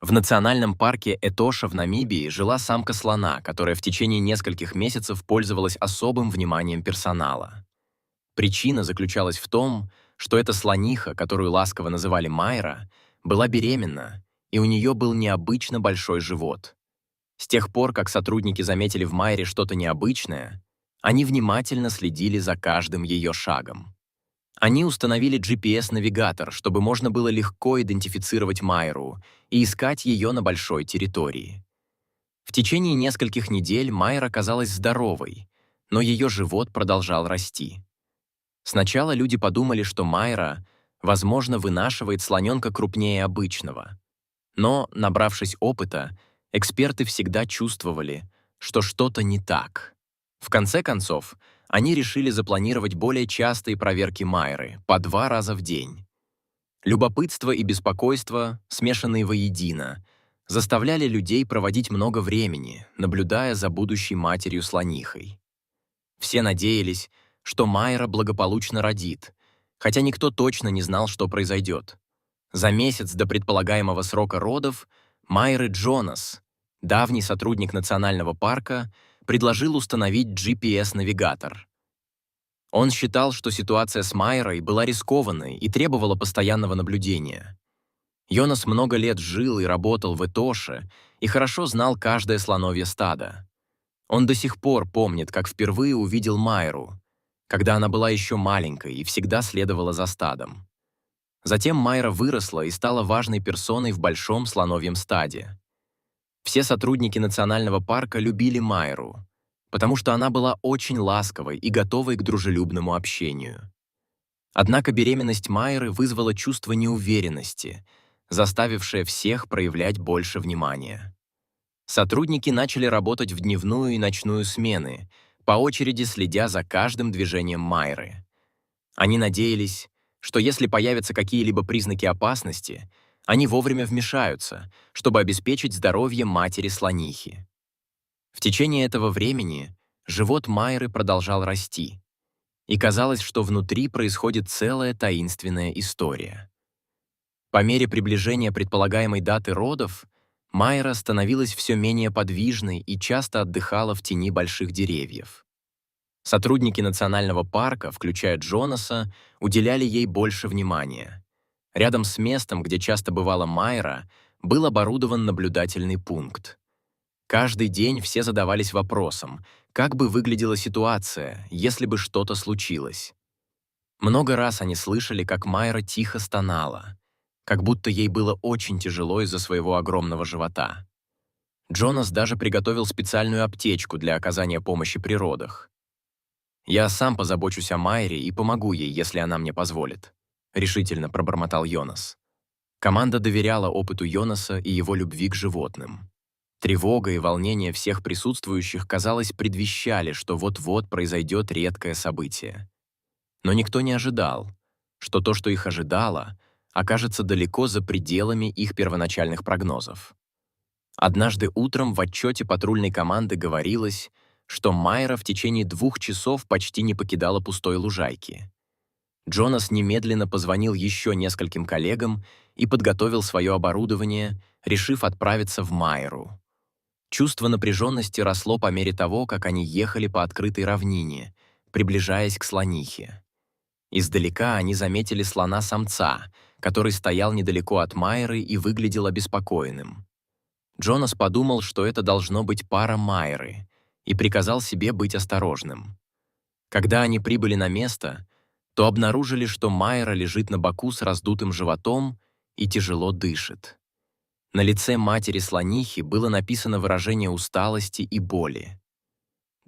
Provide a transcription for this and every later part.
В национальном парке Этоша в Намибии жила самка слона, которая в течение нескольких месяцев пользовалась особым вниманием персонала. Причина заключалась в том, что эта слониха, которую ласково называли Майра, была беременна, и у нее был необычно большой живот. С тех пор, как сотрудники заметили в Майре что-то необычное, они внимательно следили за каждым ее шагом. Они установили GPS-навигатор, чтобы можно было легко идентифицировать Майру и искать ее на большой территории. В течение нескольких недель Майра казалась здоровой, но ее живот продолжал расти. Сначала люди подумали, что Майра, возможно, вынашивает слоненка крупнее обычного. Но, набравшись опыта, эксперты всегда чувствовали, что что-то не так. В конце концов, они решили запланировать более частые проверки Майры, по 2 раза в день. Любопытство и беспокойство, смешанные воедино, заставляли людей проводить много времени, наблюдая за будущей матерью-слонихой. Все надеялись, что Майра благополучно родит, хотя никто точно не знал, что произойдет. За месяц до предполагаемого срока родов Майры Джонас, давний сотрудник национального парка, предложил установить GPS-навигатор. Он считал, что ситуация с Майрой была рискованной и требовала постоянного наблюдения. Йонас много лет жил и работал в Этоше и хорошо знал каждое слоновье стадо. Он до сих пор помнит, как впервые увидел Майру, когда она была еще маленькой и всегда следовала за стадом. Затем Майра выросла и стала важной персоной в большом слоновьем стаде. Все сотрудники национального парка любили Майру, потому что она была очень ласковой и готовой к дружелюбному общению. Однако беременность Майры вызвала чувство неуверенности, заставившее всех проявлять больше внимания. Сотрудники начали работать в дневную и ночную смены, по очереди следя за каждым движением Майры. Они надеялись, что если появятся какие-либо признаки опасности, они вовремя вмешаются, чтобы обеспечить здоровье матери-слонихи. В течение этого времени живот Майры продолжал расти, и казалось, что внутри происходит целая таинственная история. По мере приближения предполагаемой даты родов, Майра становилась все менее подвижной и часто отдыхала в тени больших деревьев. Сотрудники национального парка, включая Джонаса, уделяли ей больше внимания. Рядом с местом, где часто бывала Майра, был оборудован наблюдательный пункт. Каждый день все задавались вопросом, как бы выглядела ситуация, если бы что-то случилось. Много раз они слышали, как Майра тихо стонала, как будто ей было очень тяжело из-за своего огромного живота. Джонас даже приготовил специальную аптечку для оказания помощи при родах. «Я сам позабочусь о Майре и помогу ей, если она мне позволит», — решительно пробормотал Йонас. Команда доверяла опыту Йонаса и его любви к животным. Тревога и волнение всех присутствующих, казалось, предвещали, что вот-вот произойдет редкое событие. Но никто не ожидал, что то, что их ожидало, окажется далеко за пределами их первоначальных прогнозов. Однажды утром в отчете патрульной команды говорилось, что Майра в течение 2 часов почти не покидала пустой лужайки. Джонас немедленно позвонил еще нескольким коллегам и подготовил свое оборудование, решив отправиться в Майру. Чувство напряженности росло по мере того, как они ехали по открытой равнине, приближаясь к слонихе. Издалека они заметили слона-самца, который стоял недалеко от Майры и выглядел обеспокоенным. Джонас подумал, что это должно быть пара Майры, и приказал себе быть осторожным. Когда они прибыли на место, то обнаружили, что Майра лежит на боку с раздутым животом и тяжело дышит. На лице матери-слонихи было написано выражение усталости и боли.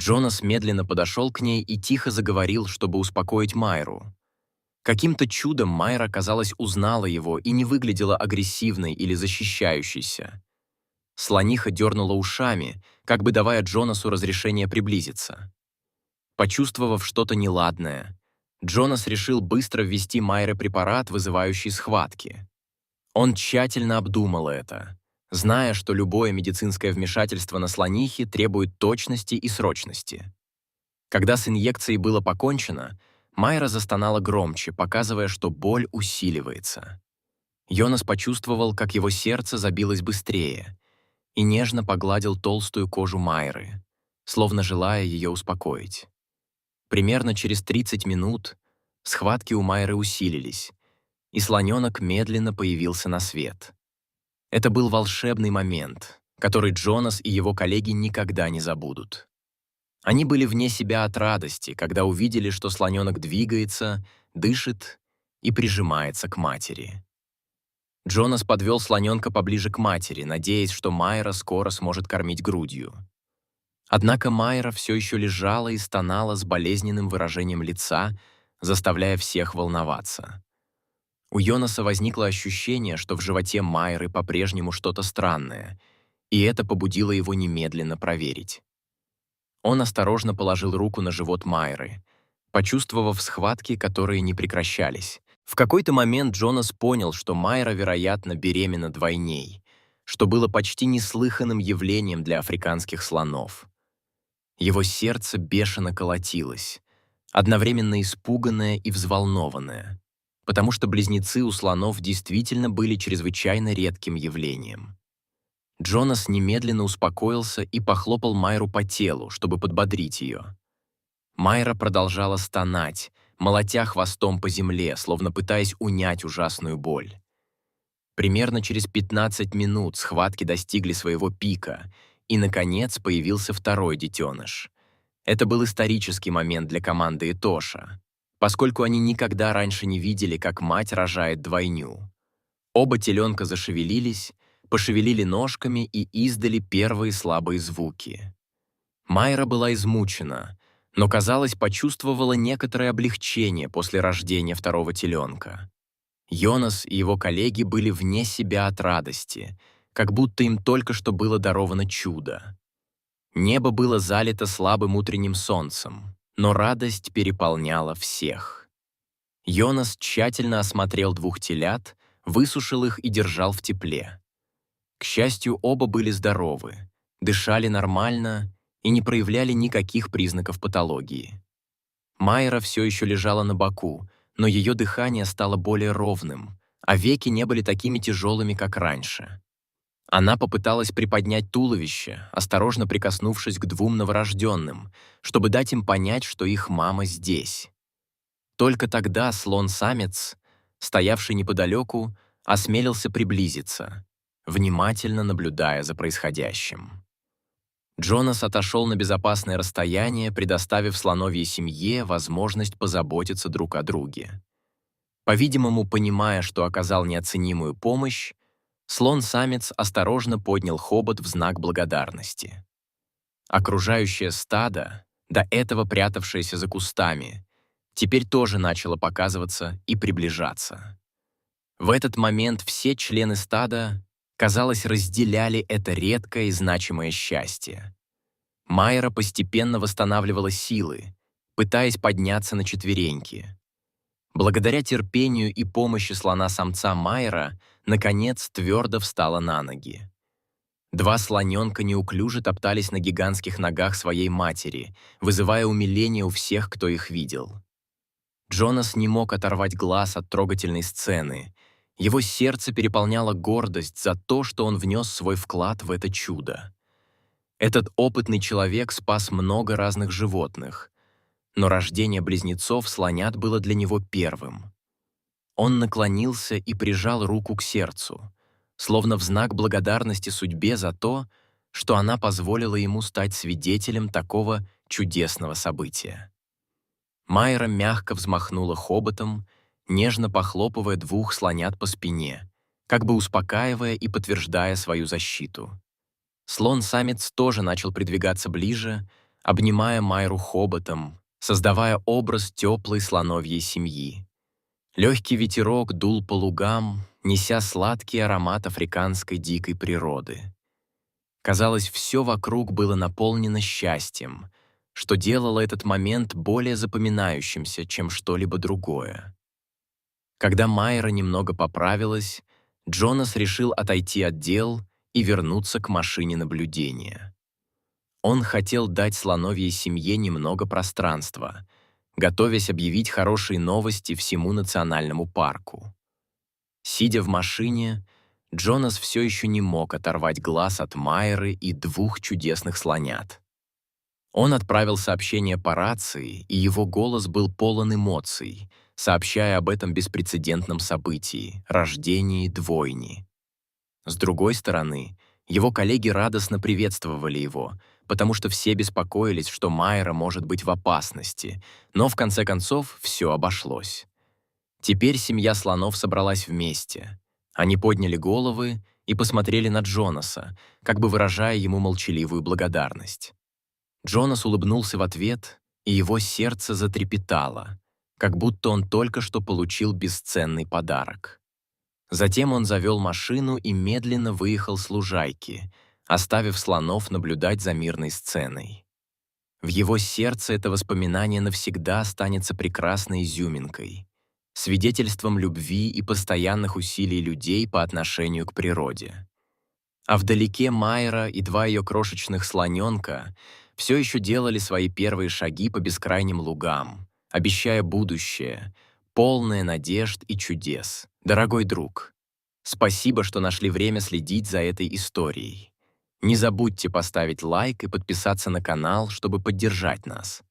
Джонас медленно подошел к ней и тихо заговорил, чтобы успокоить Майру. Каким-то чудом Майра, казалось, узнала его и не выглядела агрессивной или защищающейся. Слониха дернула ушами, как бы давая Джонасу разрешение приблизиться. Почувствовав что-то неладное, Джонас решил быстро ввести Майре препарат, вызывающий схватки. Он тщательно обдумал это, зная, что любое медицинское вмешательство на слонихе требует точности и срочности. Когда с инъекцией было покончено, Майра застонала громче, показывая, что боль усиливается. Йонас почувствовал, как его сердце забилось быстрее, и нежно погладил толстую кожу Майры, словно желая ее успокоить. Примерно через 30 минут схватки у Майры усилились, и слоненок медленно появился на свет. Это был волшебный момент, который Джонас и его коллеги никогда не забудут. Они были вне себя от радости, когда увидели, что слоненок двигается, дышит и прижимается к матери. Джонас подвел слоненка поближе к матери, надеясь, что Майра скоро сможет кормить грудью. Однако Майра все еще лежала и стонала с болезненным выражением лица, заставляя всех волноваться. У Йонаса возникло ощущение, что в животе Майры по-прежнему что-то странное, и это побудило его немедленно проверить. Он осторожно положил руку на живот Майры, почувствовав схватки, которые не прекращались. В какой-то момент Джонас понял, что Майра, вероятно, беременна двойней, что было почти неслыханным явлением для африканских слонов. Его сердце бешено колотилось, одновременно испуганное и взволнованное, потому что близнецы у слонов действительно были чрезвычайно редким явлением. Джонас немедленно успокоился и похлопал Майру по телу, чтобы подбодрить ее. Майра продолжала стонать, молотя хвостом по земле, словно пытаясь унять ужасную боль. Примерно через 15 минут схватки достигли своего пика, и, наконец, появился второй детеныш. Это был исторический момент для команды Этоша, поскольку они никогда раньше не видели, как мать рожает двойню. Оба теленка зашевелились, пошевелили ножками и издали первые слабые звуки. Майра была измучена, но, казалось, почувствовала некоторое облегчение после рождения второго теленка. Йонас и его коллеги были вне себя от радости, как будто им только что было даровано чудо. Небо было залито слабым утренним солнцем, но радость переполняла всех. Йонас тщательно осмотрел двух телят, высушил их и держал в тепле. К счастью, оба были здоровы, дышали нормально и не проявляли никаких признаков патологии. Майра все еще лежала на боку, но ее дыхание стало более ровным, а веки не были такими тяжелыми, как раньше. Она попыталась приподнять туловище, осторожно прикоснувшись к двум новорожденным, чтобы дать им понять, что их мама здесь. Только тогда слон-самец, стоявший неподалеку, осмелился приблизиться, внимательно наблюдая за происходящим. Джонас отошел на безопасное расстояние, предоставив слоновьей семье возможность позаботиться друг о друге. По-видимому, понимая, что оказал неоценимую помощь, слон-самец осторожно поднял хобот в знак благодарности. Окружающее стадо, до этого прятавшееся за кустами, теперь тоже начало показываться и приближаться. В этот момент все члены стада, казалось, разделяли это редкое и значимое счастье. Майра постепенно восстанавливала силы, пытаясь подняться на четвереньки. Благодаря терпению и помощи слона-самца Майра, наконец, твердо встала на ноги. Два слоненка неуклюже топтались на гигантских ногах своей матери, вызывая умиление у всех, кто их видел. Джонас не мог оторвать глаз от трогательной сцены. Его сердце переполняло гордость за то, что он внес свой вклад в это чудо. Этот опытный человек спас много разных животных, но рождение близнецов слонят было для него первым. Он наклонился и прижал руку к сердцу, словно в знак благодарности судьбе за то, что она позволила ему стать свидетелем такого чудесного события. Майра мягко взмахнула хоботом, нежно похлопывая двух слонят по спине, как бы успокаивая и подтверждая свою защиту. Слон-самец тоже начал придвигаться ближе, обнимая Майру хоботом, создавая образ теплой слоновьей семьи. Легкий ветерок дул по лугам, неся сладкий аромат африканской дикой природы. Казалось, все вокруг было наполнено счастьем, что делало этот момент более запоминающимся, чем что-либо другое. Когда Майра немного поправилась, Джонас решил отойти от дел и вернуться к машине наблюдения. Он хотел дать слоновьей семье немного пространства, готовясь объявить хорошие новости всему национальному парку. Сидя в машине, Джонас все еще не мог оторвать глаз от Майры и двух чудесных слонят. Он отправил сообщение по рации, и его голос был полон эмоций, сообщая об этом беспрецедентном событии — рождении двойни. С другой стороны, его коллеги радостно приветствовали его, потому что все беспокоились, что Майра может быть в опасности, но в конце концов все обошлось. Теперь семья слонов собралась вместе. Они подняли головы и посмотрели на Джонаса, как бы выражая ему молчаливую благодарность. Джонас улыбнулся в ответ, и его сердце затрепетало, как будто он только что получил бесценный подарок. Затем он завел машину и медленно выехал с лужайки, оставив слонов наблюдать за мирной сценой. В его сердце это воспоминание навсегда останется прекрасной изюминкой, свидетельством любви и постоянных усилий людей по отношению к природе. А вдалеке Майра и два ее крошечных слоненка все еще делали свои первые шаги по бескрайним лугам, обещая будущее, полное надежд и чудес. Дорогой друг, спасибо, что нашли время следить за этой историей. Не забудьте поставить лайк и подписаться на канал, чтобы поддержать нас.